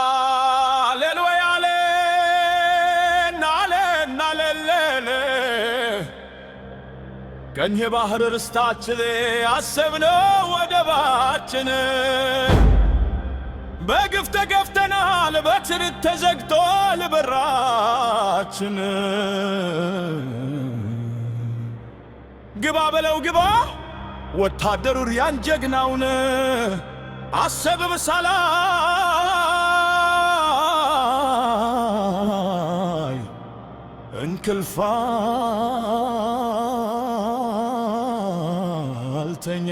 Hallelujah, hallelujah. ቀኝ ባህር ርስታችን አሰብነው ወደባችን በግፍ ተገፍተናል በትርት ተዘግቷል በራችን ግባ በለው ግባ ወታደሩ ያን ጀግናውን አሰብ በሳላይ እንክልፋ አልተኛ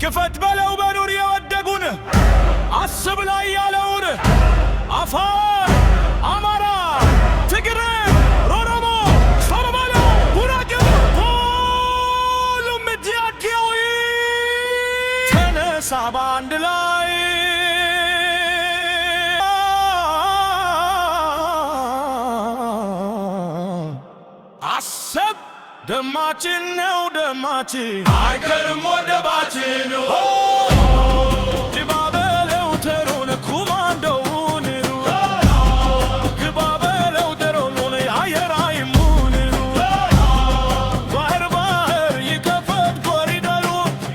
ክፈት በለው በኑር የወደጉን አስብ ላይ ያለውን አፋር አማራ ትግሬ ኦሮሞ ሶማሌ ጉራጌ ሁሉም ኢትዮጵያዊ ተነሳ በአንድ ላይ አሰብ ደማችን ነው ደማችን አይቀርም ወደባችን ግባ በለው ተሩን ኮማንዶውን ግባ በለው ተሩን አየር አይሙን ባህር ባህር ይከፈት ኮሪደሩ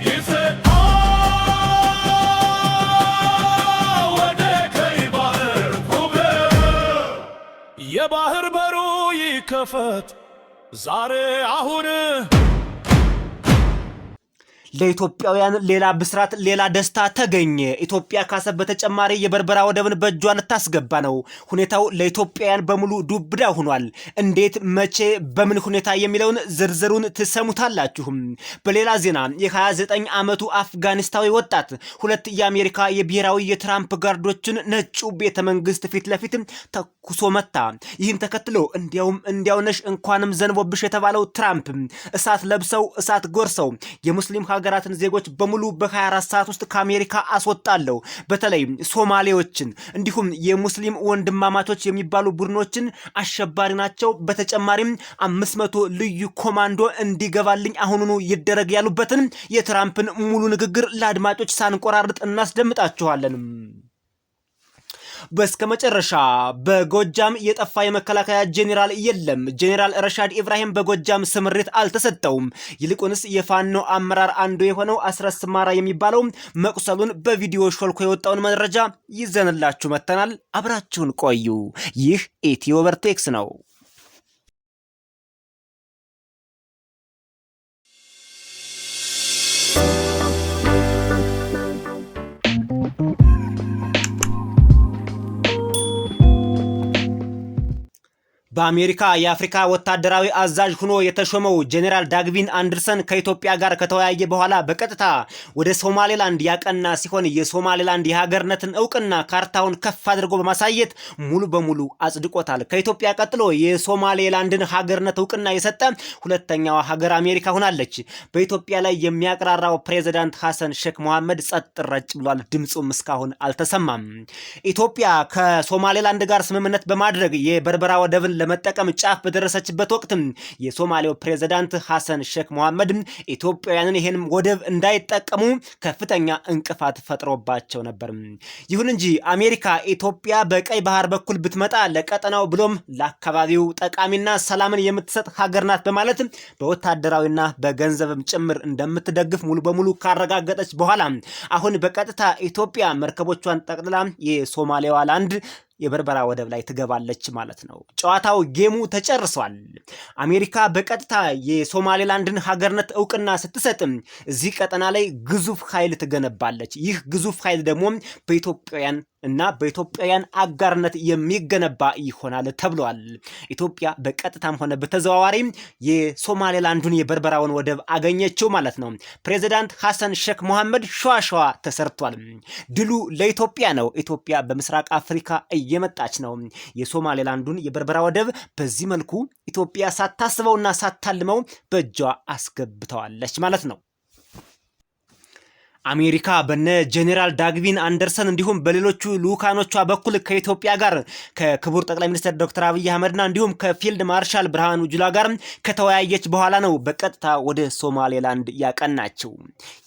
ይሰጥ ወደ ቀይ ባህር የባህር በሩ ይከፈት ዛሬ አሁን ለኢትዮጵያውያን ሌላ ብስራት ሌላ ደስታ ተገኘ። ኢትዮጵያ ካሰብ በተጨማሪ የበርበራ ወደብን በእጇ ልታስገባ ነው። ሁኔታው ለኢትዮጵያውያን በሙሉ ዱብዳ ሆኗል። እንዴት፣ መቼ፣ በምን ሁኔታ የሚለውን ዝርዝሩን ትሰሙታላችሁ። በሌላ ዜና የ29 ዓመቱ አፍጋኒስታዊ ወጣት ሁለት የአሜሪካ የብሔራዊ የትራምፕ ጋርዶችን ነጩ ቤተ መንግስት ፊት ለፊት ተኩሶ መታ። ይህን ተከትሎ እንዲያውነሽ እንኳንም ዘንቦብሽ የተባለው ትራምፕ እሳት ለብሰው እሳት ጎርሰው የሙስሊም ሀገራትን ዜጎች በሙሉ በ24 ሰዓት ውስጥ ከአሜሪካ አስወጣለሁ፣ በተለይ ሶማሌዎችን እንዲሁም የሙስሊም ወንድማማቾች የሚባሉ ቡድኖችን አሸባሪ ናቸው፣ በተጨማሪም 500 ልዩ ኮማንዶ እንዲገባልኝ አሁኑኑ ይደረግ ያሉበትን የትራምፕን ሙሉ ንግግር ለአድማጮች ሳንቆራርጥ እናስደምጣችኋለን። በስከመጨረሻ በጎጃም የጠፋ የመከላከያ ጄኔራል የለም። ጄኔራል ረሻድ ኢብራሂም በጎጃም ስምሪት አልተሰጠውም። ይልቁንስ የፋኖ አመራር አንዱ የሆነው አስረስ ማራ የሚባለው መቁሰሉን በቪዲዮ ሾልኮ የወጣውን መረጃ ይዘንላችሁ መተናል። አብራችሁን ቆዩ። ይህ ኢትዮ ቨርቴክስ ነው። በአሜሪካ የአፍሪካ ወታደራዊ አዛዥ ሆኖ የተሾመው ጄኔራል ዳግቪን አንደርሰን ከኢትዮጵያ ጋር ከተወያየ በኋላ በቀጥታ ወደ ሶማሌላንድ ያቀና ሲሆን የሶማሌላንድ የሀገርነትን እውቅና ካርታውን ከፍ አድርጎ በማሳየት ሙሉ በሙሉ አጽድቆታል። ከኢትዮጵያ ቀጥሎ የሶማሌላንድን ሀገርነት እውቅና የሰጠ ሁለተኛዋ ሀገር አሜሪካ ሆናለች። በኢትዮጵያ ላይ የሚያቀራራው ፕሬዝዳንት ሐሰን ሼክ መሐመድ ጸጥ ረጭ ብሏል። ድምጹም እስካሁን አልተሰማም። ኢትዮጵያ ከሶማሌላንድ ጋር ስምምነት በማድረግ የበርበራ ወደብን ለመጠቀም ጫፍ በደረሰችበት ወቅት የሶማሌው ፕሬዝዳንት ሐሰን ሼክ መሐመድ ኢትዮጵያውያንን ይሄን ወደብ እንዳይጠቀሙ ከፍተኛ እንቅፋት ፈጥሮባቸው ነበር። ይሁን እንጂ አሜሪካ ኢትዮጵያ በቀይ ባህር በኩል ብትመጣ ለቀጠናው ብሎም ለአካባቢው ጠቃሚና ሰላምን የምትሰጥ ሀገር ናት በማለት በወታደራዊና በገንዘብም ጭምር እንደምትደግፍ ሙሉ በሙሉ ካረጋገጠች በኋላ አሁን በቀጥታ ኢትዮጵያ መርከቦቿን ጠቅልላ የሶማሌዋ ላንድ የበርበራ ወደብ ላይ ትገባለች ማለት ነው። ጨዋታው ጌሙ ተጨርሷል። አሜሪካ በቀጥታ የሶማሌላንድን ሀገርነት እውቅና ስትሰጥም እዚህ ቀጠና ላይ ግዙፍ ኃይል ትገነባለች። ይህ ግዙፍ ኃይል ደግሞ በኢትዮጵያውያን እና በኢትዮጵያውያን አጋርነት የሚገነባ ይሆናል ተብሏል። ኢትዮጵያ በቀጥታም ሆነ በተዘዋዋሪ የሶማሌላንዱን የበርበራውን ወደብ አገኘችው ማለት ነው። ፕሬዝዳንት ሐሰን ሼክ መሐመድ ሸዋ ተሰርቷል። ድሉ ለኢትዮጵያ ነው። ኢትዮጵያ በምስራቅ አፍሪካ እየመጣች ነው። የሶማሌላንዱን የበርበራ ወደብ በዚህ መልኩ ኢትዮጵያ ሳታስበውና ሳታልመው በእጇ አስገብተዋለች ማለት ነው። አሜሪካ በነ ጄኔራል ዳግቪን አንደርሰን እንዲሁም በሌሎቹ ልኡካኖቿ በኩል ከኢትዮጵያ ጋር ከክቡር ጠቅላይ ሚኒስትር ዶክተር አብይ አህመድና እንዲሁም ከፊልድ ማርሻል ብርሃኑ ጁላ ጋር ከተወያየች በኋላ ነው በቀጥታ ወደ ሶማሌላንድ ያቀናቸው።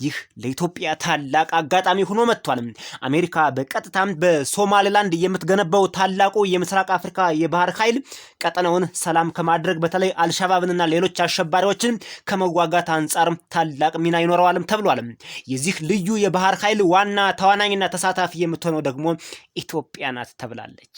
ይህ ለኢትዮጵያ ታላቅ አጋጣሚ ሆኖ መጥቷል። አሜሪካ በቀጥታ በሶማሌላንድ የምትገነባው ታላቁ የምስራቅ አፍሪካ የባህር ኃይል ቀጠናውን ሰላም ከማድረግ በተለይ አልሸባብንና ሌሎች አሸባሪዎችን ከመዋጋት አንጻር ታላቅ ሚና ይኖረዋል ተብሏል። የዚህ ልዩ የባህር ኃይል ዋና ተዋናኝና ተሳታፊ የምትሆነው ደግሞ ኢትዮጵያ ናት ተብላለች።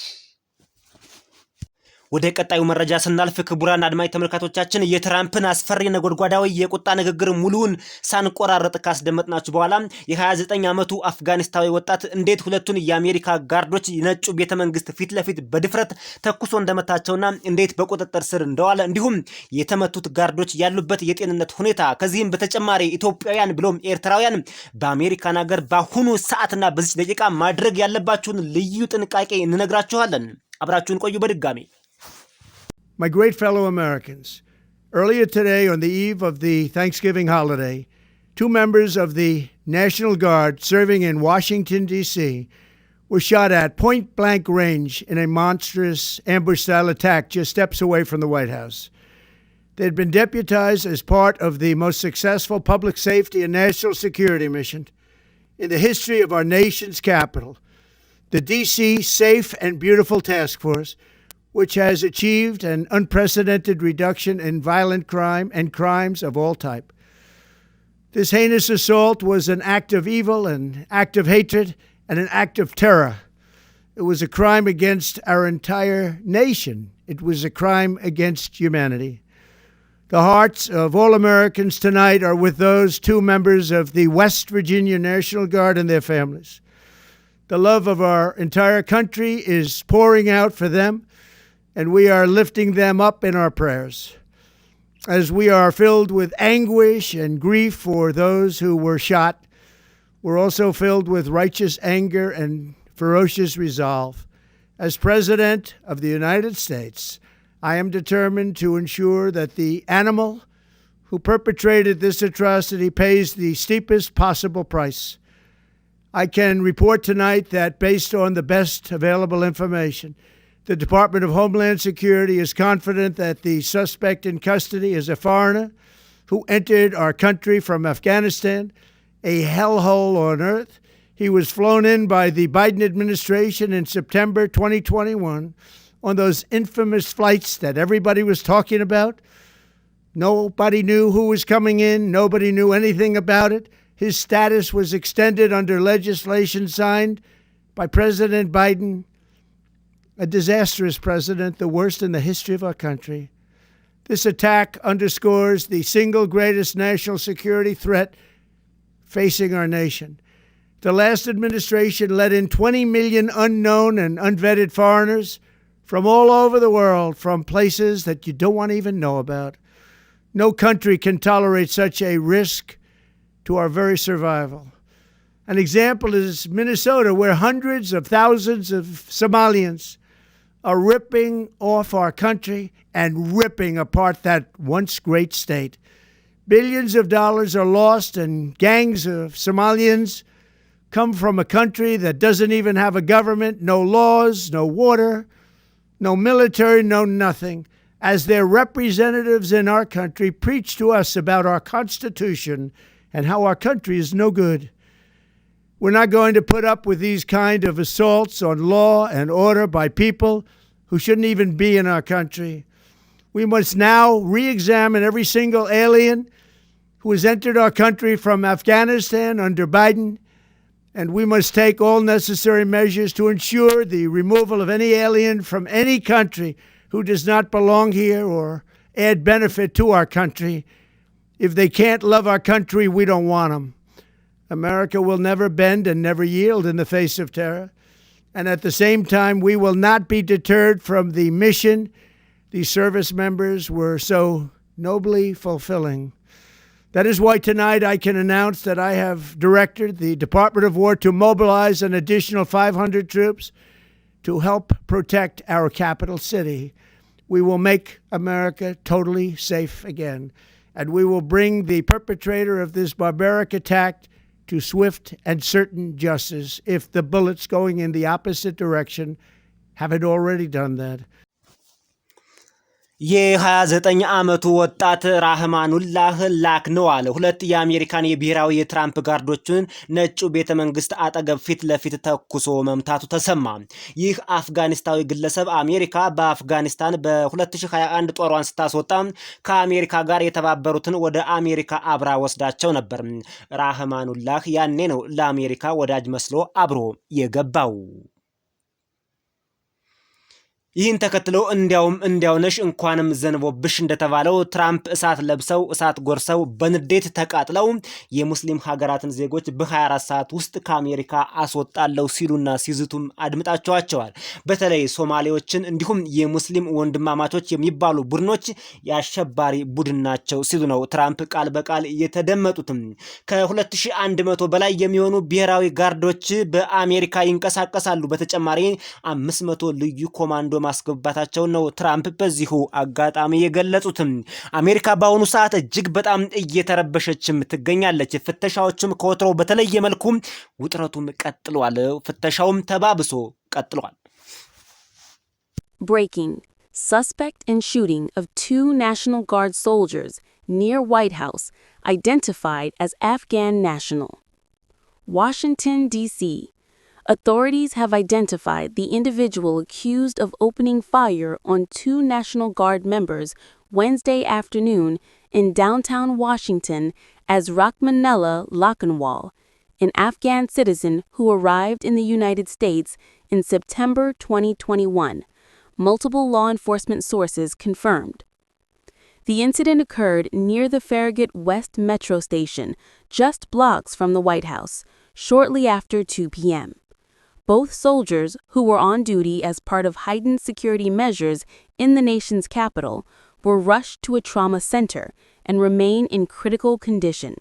ወደ ቀጣዩ መረጃ ስናልፍ ክቡራን አድማጭ ተመልካቾቻችን የትራምፕን አስፈሪ ነጎድጓዳዊ የቁጣ ንግግር ሙሉውን ሳንቆራረጥ ካስደመጥናችሁ በኋላ የ29 ዓመቱ አፍጋኒስታዊ ወጣት እንዴት ሁለቱን የአሜሪካ ጋርዶች ነጩ ቤተመንግስት ፊት ለፊት በድፍረት ተኩሶ እንደመታቸውና እንዴት በቁጥጥር ስር እንደዋለ እንዲሁም የተመቱት ጋርዶች ያሉበት የጤንነት ሁኔታ ከዚህም በተጨማሪ ኢትዮጵያውያን ብሎም ኤርትራውያን በአሜሪካን ሀገር በአሁኑ ሰዓትና በዚህ ደቂቃ ማድረግ ያለባችሁን ልዩ ጥንቃቄ እንነግራችኋለን። አብራችሁን ቆዩ። በድጋሚ My great fellow Americans, earlier today on the eve of the Thanksgiving holiday, 2 members of the National Guard serving in Washington, D.C. were shot at point-blank range in a monstrous ambush-style attack just steps away from the White House. They had been deputized as part of the most successful public safety and national security mission in the history of our nation's capital, the D.C. Safe and Beautiful Task Force, which has achieved an unprecedented reduction in violent crime and crimes of all type. This heinous assault was an act of evil, an act of hatred, and an act of terror. It was a crime against our entire nation. It was a crime against humanity. The hearts of all Americans tonight are with those 2 members of the West Virginia National Guard and their families. The love of our entire country is pouring out for them, and we are lifting them up in our prayers. As we are filled with anguish and grief for those who were shot, we're also filled with righteous anger and ferocious resolve. As President of the United States, I am determined to ensure that the animal who perpetrated this atrocity pays the steepest possible price. I can report tonight that based on the best available information, the Department of Homeland Security is confident that the suspect in custody is a foreigner who entered our country from Afghanistan, a hellhole on earth. He was flown in by the Biden administration in September 2021 on those infamous flights that everybody was talking about. Nobody knew who was coming in. Nobody knew anything about it. His status was extended under legislation signed by President Biden, a disastrous president, the worst in the history of our country. This attack underscores the single greatest national security threat facing our nation. The last administration let in 20 million unknown and unvetted foreigners from all over the world, from places that you don't want to even know about. No country can tolerate such a risk to our very survival. An example is Minnesota, where hundreds of thousands of Somalians are ripping off our country and ripping apart that once great state. Billions of dollars are lost, and gangs of Somalians come from a country that doesn't even have a government, no laws, no water, no military, no nothing. As their representatives in our country preach to us about our Constitution and how our country is no good. We're not going to put up with these kind of assaults on law and order by people who shouldn't even be in our country. We must now re-examine every single alien who has entered our country from Afghanistan under Biden, and we must take all necessary measures to ensure the removal of any alien from any country who does not belong here or add benefit to our country. If they can't love our country, we don't want them. America will never bend and never yield in the face of terror. And at the same time, we will not be deterred from the mission these service members were so nobly fulfilling. That is why tonight I can announce that I have directed the Department of War to mobilize an additional 500 troops to help protect our capital city. We will make America totally safe again, and we will bring the perpetrator of this barbaric attack to swift and certain justice if the bullets going in the opposite direction haven't already done that. የ29 ዓመቱ ወጣት ራህማኑላህ ላክነዋል ሁለት የአሜሪካን የብሔራዊ የትራምፕ ጋርዶችን ነጩ ቤተ መንግስት አጠገብ ፊት ለፊት ተኩሶ መምታቱ ተሰማ። ይህ አፍጋኒስታዊ ግለሰብ አሜሪካ በአፍጋኒስታን በ2021 ጦሯን ስታስወጣ ከአሜሪካ ጋር የተባበሩትን ወደ አሜሪካ አብራ ወስዳቸው ነበር። ራህማኑላህ ያኔ ነው ለአሜሪካ ወዳጅ መስሎ አብሮ የገባው። ይህን ተከትሎ እንዲያውነሽ እንኳንም ዘንቦብሽ እንደተባለው ትራምፕ እሳት ለብሰው እሳት ጎርሰው በንዴት ተቃጥለው የሙስሊም ሀገራትን ዜጎች በ24 ሰዓት ውስጥ ከአሜሪካ አስወጣለው ሲሉና ሲዝቱም አድምጣቸዋል። በተለይ ሶማሌዎችን እንዲሁም የሙስሊም ወንድማማቾች የሚባሉ ቡድኖች የአሸባሪ ቡድን ናቸው ሲሉ ነው ትራምፕ ቃል በቃል የተደመጡት። ከ2100 በላይ የሚሆኑ ብሔራዊ ጋርዶች በአሜሪካ ይንቀሳቀሳሉ። በተጨማሪ 500 ልዩ ኮማንዶ ማስገባታቸው ነው ትራምፕ በዚሁ አጋጣሚ የገለጹት። አሜሪካ በአሁኑ ሰዓት እጅግ በጣም እየተረበሸችም ትገኛለች። ፍተሻዎችም ከወትሮው በተለየ መልኩ ውጥረቱም ቀጥሏል። ፍተሻውም ተባብሶ ቀጥሏል። Breaking: suspect in shooting of 2 National Guard soldiers near White House identified as Afghan national. Washington, D.C. Authorities have identified the individual accused of opening fire on 2 National Guard members Wednesday afternoon in downtown Washington as Rahmanullah Lakhanwal, an Afghan citizen who arrived in the United States in September 2021, multiple law enforcement sources confirmed. The incident occurred near the Farragut West Metro station, just blocks from the White House, shortly after 2 p.m. Both soldiers, who were on duty as part of heightened security measures in the nation's capital, were rushed to a trauma center and remain in critical condition.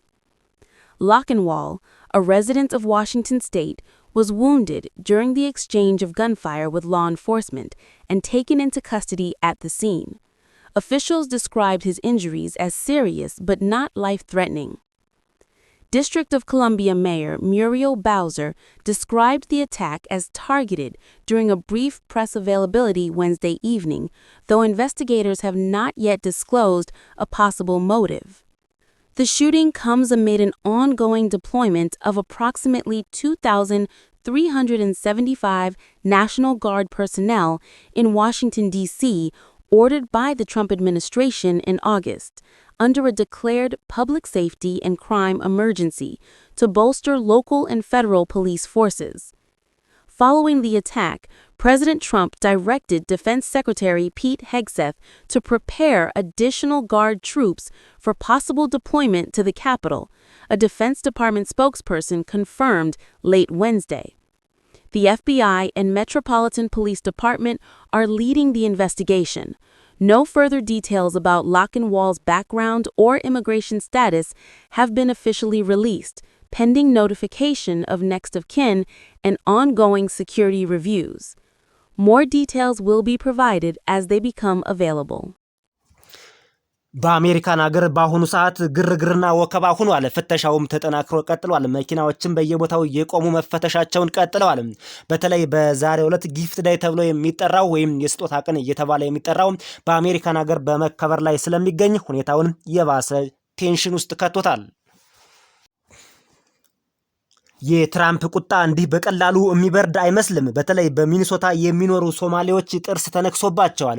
Lakhanwal, a resident of Washington state, was wounded during the exchange of gunfire with law enforcement and taken into custody at the scene. Officials described his injuries as serious but not life-threatening. District of Columbia Mayor Muriel Bowser described the attack as targeted during a brief press availability Wednesday evening, though investigators have not yet disclosed a possible motive. The shooting comes amid an ongoing deployment of approximately 2,375 National Guard personnel in Washington, D.C., ordered by the Trump administration in August, under a declared public safety and crime emergency to bolster local and federal police forces. Following the attack, President Trump directed Defense Secretary Pete Hegseth to prepare additional Guard troops for possible deployment to the Capitol, a Defense Department spokesperson confirmed late Wednesday. The FBI and Metropolitan Police Department are leading the investigation. No further details about Lakhanwal's background or immigration status have been officially released, pending notification of next of kin and ongoing security reviews. More details will be provided as they become available. በአሜሪካን ሀገር በአሁኑ ሰዓት ግርግርና ወከባ ሆኗል። ፍተሻውም ተጠናክሮ ቀጥሏል። መኪናዎችም በየቦታው እየቆሙ መፈተሻቸውን ቀጥለዋል። በተለይ በዛሬው ዕለት ጊፍት ዳይ ተብሎ የሚጠራው ወይም የስጦታ ቀን እየተባለ የሚጠራው በአሜሪካን ሀገር በመከበር ላይ ስለሚገኝ ሁኔታውን የባሰ ቴንሽን ውስጥ ከቶታል። የትራምፕ ቁጣ እንዲህ በቀላሉ የሚበርድ አይመስልም። በተለይ በሚኒሶታ የሚኖሩ ሶማሌዎች ጥርስ ተነክሶባቸዋል።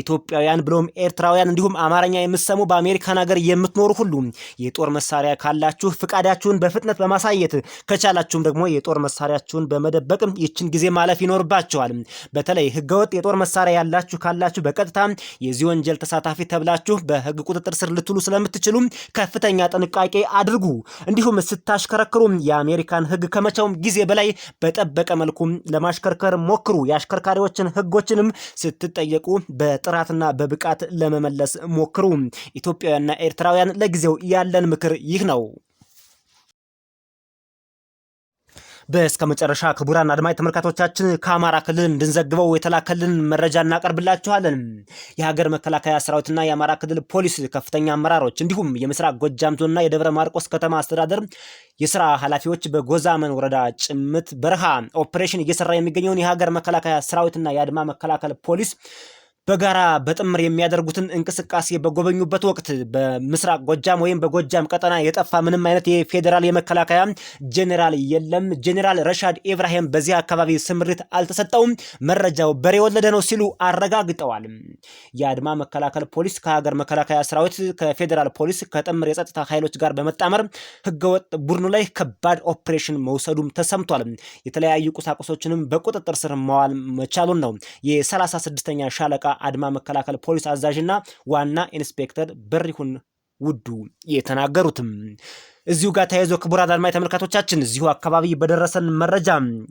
ኢትዮጵያውያን ብሎም ኤርትራውያን እንዲሁም አማርኛ የምትሰሙ በአሜሪካን ሀገር የምትኖሩ ሁሉ የጦር መሳሪያ ካላችሁ ፍቃዳችሁን በፍጥነት በማሳየት ከቻላችሁም ደግሞ የጦር መሳሪያችሁን በመደበቅ ይችን ጊዜ ማለፍ ይኖርባችኋል። በተለይ ህገወጥ የጦር መሳሪያ ያላችሁ ካላችሁ በቀጥታ የዚህ ወንጀል ተሳታፊ ተብላችሁ በህግ ቁጥጥር ስር ልትውሉ ስለምትችሉ ከፍተኛ ጥንቃቄ አድርጉ። እንዲሁም ስታሽከረክሩ የአሜሪካን ህግ ከመቼውም ጊዜ በላይ በጠበቀ መልኩ ለማሽከርከር ሞክሩ። የአሽከርካሪዎችን ህጎችንም ስትጠየቁ በጥራትና በብቃት ለመመለስ ሞክሩ። ኢትዮጵያውያንና ኤርትራውያን ለጊዜው ያለን ምክር ይህ ነው። በስከ መጨረሻ ክቡራን አድማጭ ተመልካቾቻችን ከአማራ ክልል እንድንዘግበው የተላከልን መረጃ እናቀርብላችኋለን። የሀገር መከላከያ ሰራዊትና የአማራ ክልል ፖሊስ ከፍተኛ አመራሮች እንዲሁም የምስራቅ ጎጃም ዞንና የደብረ ማርቆስ ከተማ አስተዳደር የስራ ኃላፊዎች በጎዛመን ወረዳ ጭምት በረሃ ኦፕሬሽን እየሰራ የሚገኘውን የሀገር መከላከያ ሰራዊትና የአድማ መከላከል ፖሊስ በጋራ በጥምር የሚያደርጉትን እንቅስቃሴ በጎበኙበት ወቅት በምስራቅ ጎጃም ወይም በጎጃም ቀጠና የጠፋ ምንም አይነት የፌዴራል የመከላከያ ጄኔራል የለም። ጄኔራል ረሻድ ኢብራሂም በዚህ አካባቢ ስምሪት አልተሰጠውም፣ መረጃው በሬ ወለደ ነው ሲሉ አረጋግጠዋል። የአድማ መከላከል ፖሊስ ከሀገር መከላከያ ሰራዊት ከፌዴራል ፖሊስ ከጥምር የጸጥታ ኃይሎች ጋር በመጣመር ህገወጥ ቡድኑ ላይ ከባድ ኦፕሬሽን መውሰዱም ተሰምቷል። የተለያዩ ቁሳቁሶችንም በቁጥጥር ስር መዋል መቻሉን ነው የ36ኛ ሻለቃ አድማ መከላከል ፖሊስ አዛዥና ዋና ኢንስፔክተር በሪሁን ውዱ የተናገሩትም። እዚሁ ጋር ተያይዞ ክቡራት አድማጭ ተመልካቾቻችን እዚሁ አካባቢ በደረሰን መረጃ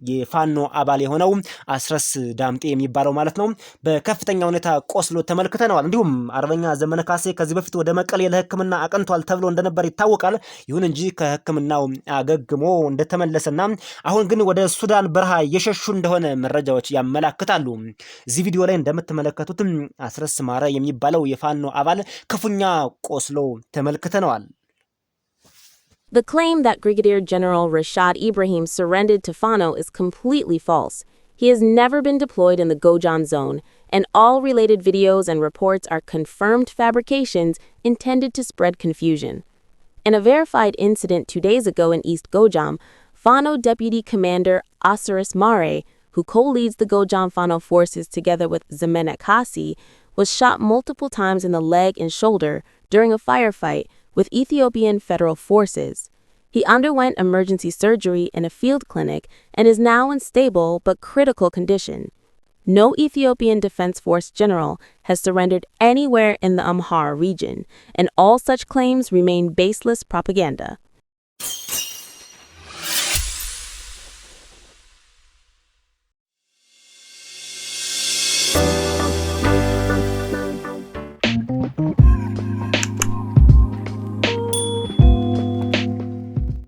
የፋኖ አባል የሆነው አስረስ ዳምጤ የሚባለው ማለት ነው በከፍተኛ ሁኔታ ቆስሎ ተመልክተነዋል። እንዲሁም አርበኛ ዘመነ ካሴ ከዚህ በፊት ወደ መቀሌ ለሕክምና አቅንቷል ተብሎ እንደነበር ይታወቃል። ይሁን እንጂ ከሕክምናው አገግሞ እንደተመለሰና አሁን ግን ወደ ሱዳን በረሃ እየሸሹ እንደሆነ መረጃዎች ያመላክታሉ። እዚህ ቪዲዮ ላይ እንደምትመለከቱት አስረስ ማረ የሚባለው የፋኖ አባል ክፉኛ ቆስሎ ተመልክተነዋል። The claim that Brigadier General Rashad Ibrahim surrendered to Fano is completely false. He has never been deployed in the Gojan zone, and all related videos and reports are confirmed fabrications intended to spread confusion. In a verified incident 2 days ago in East Gojam, Fano Deputy Commander Osiris Mare, who co-leads the Gojam Fano forces together with Zemene Kasi, was shot multiple times in the leg and shoulder during a firefight with Ethiopian federal forces. He underwent emergency surgery in a field clinic and is now in stable but critical condition. No Ethiopian Defense Force general has surrendered anywhere in the Amhara region, and all such claims remain baseless propaganda.